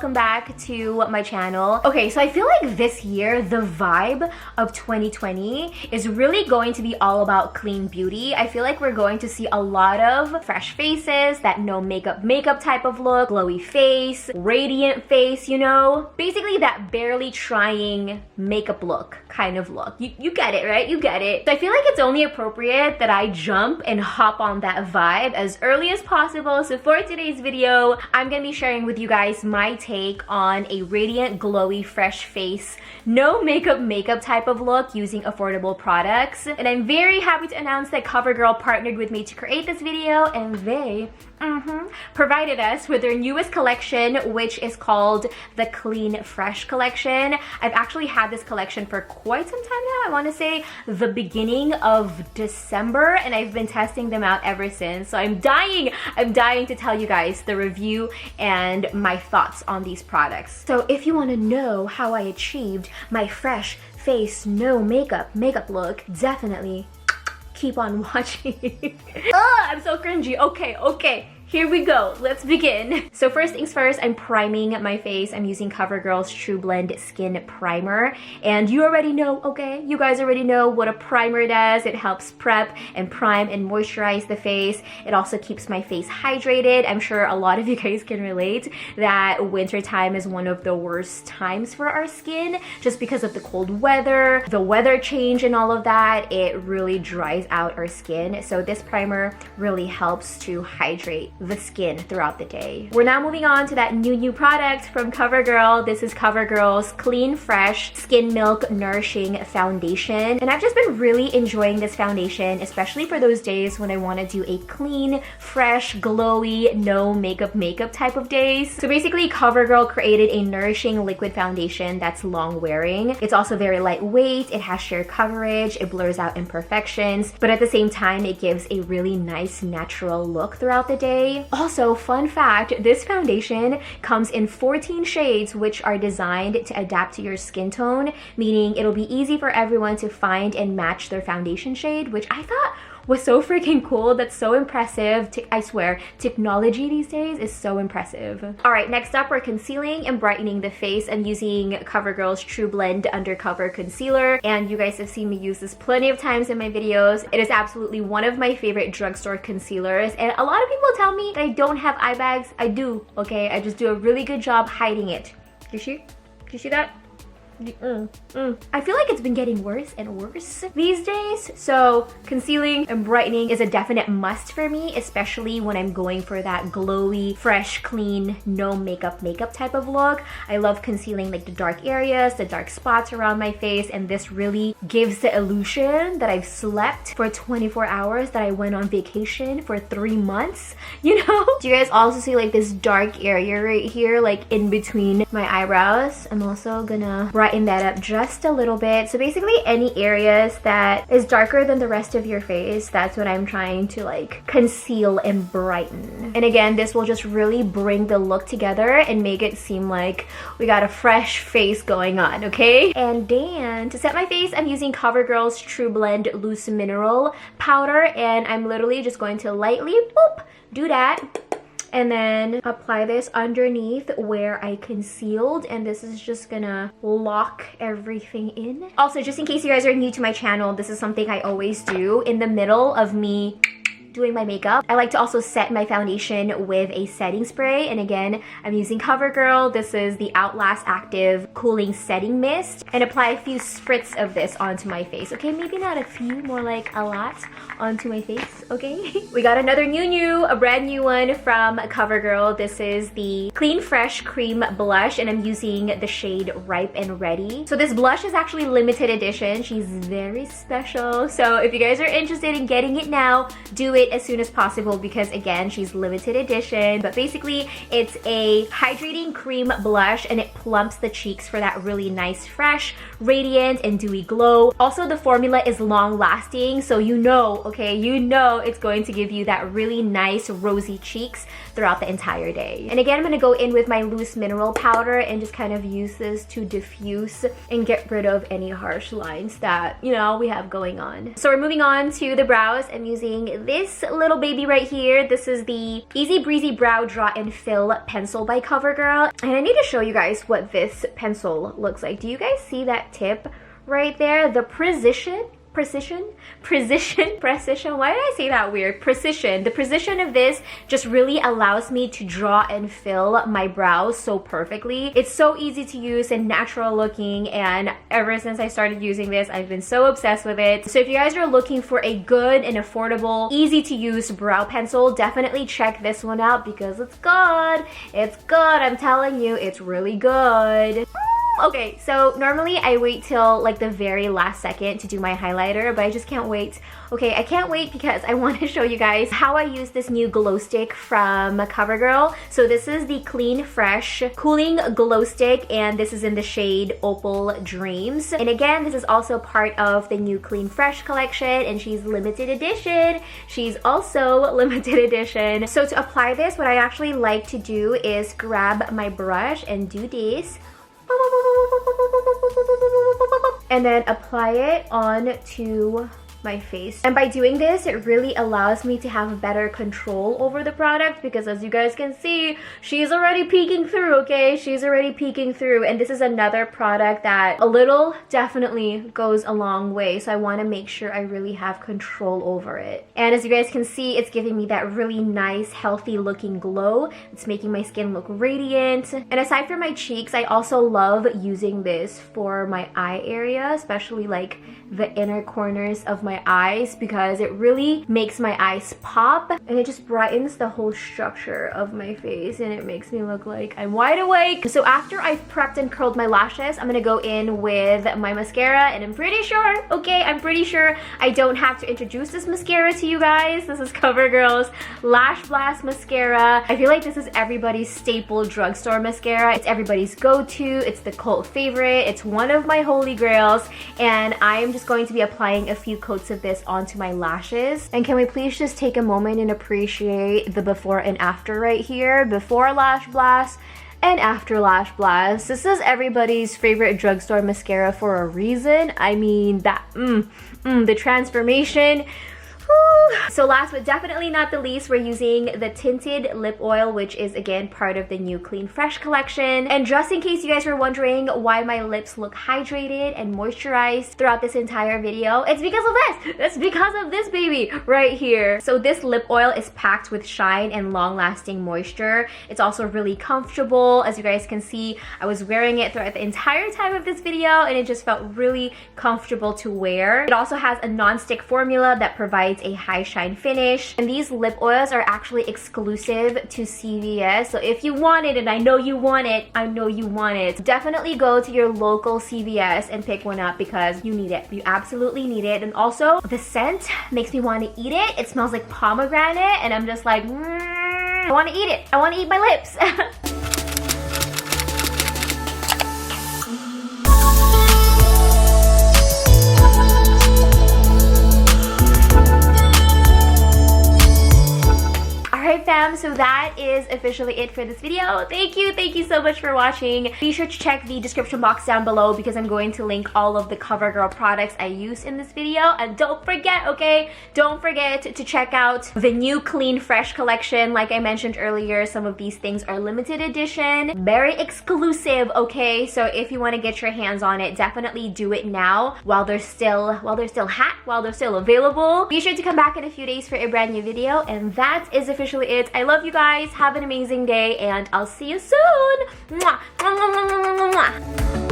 welcome back to my channel. Okay, so I feel like this year the vibe of 2020 is really going to be all about clean beauty. I feel like we're going to see a lot of fresh faces, that no makeup type of look, glowy face, radiant face, you know? Basically that barely trying makeup look kind of look. You get it, right? You get it. So I feel like it's only appropriate that I jump and hop on that vibe as early as possible. So for today's video, I'm gonna be sharing with you guys my take on a radiant, glowy, fresh face, no makeup type of look using affordable products. And I'm very happy to announce that CoverGirl partnered with me to create this video, and they provided us with their newest collection, which is called the Clean Fresh collection. I've actually had this collection for quite some time now. I want to say the beginning of December, and I've been testing them out ever since. So I'm dying to tell you guys the review and my thoughts on these products. So if you want to know how I achieved my fresh face, no makeup look, definitely keep on watching. I'm so cringy. Okay, here we go. Let's begin. So first things first, I'm priming my face. I'm using CoverGirl's TruBlend Skin Primer. And you already know, okay? You guys already know what a primer does. It helps prep and prime and moisturize the face. It also keeps my face hydrated. I'm sure a lot of you guys can relate that winter time is one of the worst times for our skin just because of the cold weather, the weather change and all of that. It really dries out our skin. So this primer really helps to hydrate the skin throughout the day. We're now moving on to that new product from CoverGirl. This is CoverGirl's Clean Fresh Skin Milk Nourishing Foundation. And I've just been really enjoying this foundation, especially for those days when I want to do a clean, fresh, glowy, no makeup type of days. So basically CoverGirl created a nourishing liquid foundation that's long wearing. It's also very lightweight. It has sheer coverage. It blurs out imperfections, but at the same time, it gives a really nice natural look throughout the day. Also, fun fact, this foundation comes in 14 shades which are designed to adapt to your skin tone, meaning it'll be easy for everyone to find and match their foundation shade, which I thought was so freaking cool. That's so impressive. I swear, technology these days is so impressive. All right, next up, we're concealing and brightening the face. I'm using CoverGirl's TruBlend Undercover Concealer, and you guys have seen me use this plenty of times in my videos. It is absolutely one of my favorite drugstore concealers, and a lot of people tell me that I don't have eye bags. I do, okay? I just do a really good job hiding it. You see that? I feel like it's been getting worse and worse these days, so concealing and brightening is a definite must for me, especially when I'm going for that glowy, fresh, clean, no makeup type of look. I love concealing like the dark areas, the dark spots around my face, and this really gives the illusion that I've slept for 24 hours, that I went on vacation for 3 months, you know? Do you guys also see like this dark area right here, like in between my eyebrows? I'm also gonna brighten that up just a little bit. So basically any areas that is darker than the rest of your face, that's what I'm trying to like conceal and brighten. And again, this will just really bring the look together and make it seem like we got a fresh face going on, okay? And then to set my face, I'm using CoverGirl's TruBlend Loose Mineral Powder, and I'm literally just going to lightly do that, and then apply this underneath where I concealed, and this is just gonna lock everything in. Also, just in case you guys are new to my channel, this is something I always do in the middle of me doing my makeup. I like to also set my foundation with a setting spray, and again, I'm using CoverGirl. This is the Outlast Active Cooling Setting Mist, and apply a few spritz of this onto my face. Okay, maybe not a few, more like a lot onto my face, okay? We got another a brand new one from CoverGirl. This is the Clean Fresh Cream Blush, and I'm using the shade Ripe and Ready. So this blush is actually limited edition. She's very special. So if you guys are interested in getting it now, do it as soon as possible, because again, she's limited edition. But basically, it's a hydrating cream blush, and it plumps the cheeks for that really nice, fresh, radiant, and dewy glow. Also, the formula is long lasting, so you know, okay, you know it's going to give you that really nice rosy cheeks throughout the entire day. And again, I'm gonna go in with my loose mineral powder and just kind of use this to diffuse and get rid of any harsh lines that, you know, we have going on. So we're moving on to the brows. I'm using this this little baby right here. This is the Easy Breezy Brow Draw and Fill Pencil by CoverGirl. And I need to show you guys what this pencil looks like. Do you guys see that tip right there? The precision, why did I say that weird? Precision. The precision of this just really allows me to draw and fill my brows so perfectly. It's so easy to use and natural looking, and ever since I started using this, I've been so obsessed with it. So if you guys are looking for a good and affordable, easy to use brow pencil, definitely check this one out because it's good. It's good, I'm telling you, it's really good. Okay, so normally I wait till like the very last second to do my highlighter, but I just can't wait. Okay, I can't wait because I want to show you guys how I use this new glow stick from CoverGirl. So this is the Clean Fresh Cooling Glow Stick, and this is in the shade Opal Dreams. And again, this is also part of the new Clean Fresh collection, and she's limited edition. She's also limited edition. So to apply this, what I actually like to do is grab my brush and do this. And then apply it onto my face. And by doing this, it really allows me to have better control over the product because as you guys can see, she's already peeking through, okay? She's already peeking through. And this is another product that a little definitely goes a long way. So I want to make sure I really have control over it. And as you guys can see, it's giving me that really nice, healthy looking glow. It's making my skin look radiant. And aside from my cheeks, I also love using this for my eye area, especially like the inner corners of my eyes because it really makes my eyes pop and it just brightens the whole structure of my face and it makes me look like I'm wide awake. So after I've prepped and curled my lashes, I'm gonna go in with my mascara, and I'm pretty sure, okay, I'm pretty sure I don't have to introduce this mascara to you guys. This is CoverGirl's Lash Blast Mascara. I feel like this is everybody's staple drugstore mascara. It's everybody's go-to. It's the cult favorite. It's one of my holy grails, and I'm just going to be applying a few coats of this onto my lashes. And can we please just take a moment and appreciate the before and after right here? Before Lash Blast and after Lash Blast. This is everybody's favorite drugstore mascara for a reason. I mean, that the transformation. So last but definitely not the least, we're using the tinted lip oil, which is again part of the new Clean Fresh collection. And just in case you guys were wondering why my lips look hydrated and moisturized throughout this entire video, it's because of this. It's because of this baby right here. So this lip oil is packed with shine and long-lasting moisture. It's also really comfortable. As you guys can see, I was wearing it throughout the entire time of this video and it just felt really comfortable to wear. It also has a non-stick formula that provides a high shine finish, and these lip oils are actually exclusive to CVS. So if you want it, and I know you want it, definitely go to your local CVS and pick one up because you need it. You absolutely need it. And also the scent makes me want to eat it. It smells like pomegranate and I'm just like, I want to eat it. I want to eat my lips. Alright fam, so that is officially it for this video. Thank you so much for watching. Be sure to check the description box down below because I'm going to link all of the CoverGirl products I used in this video. And don't forget, okay, don't forget to check out the new Clean Fresh collection. Like I mentioned earlier, some of these things are limited edition, very exclusive, okay? So if you want to get your hands on it, definitely do it now while they're still hot, while they're still available. Be sure to come back in a few days for a brand new video, and that is officially it. I love you guys. Have an amazing day, and I'll see you soon. Mwah. Mwah, mwah, mwah, mwah, mwah.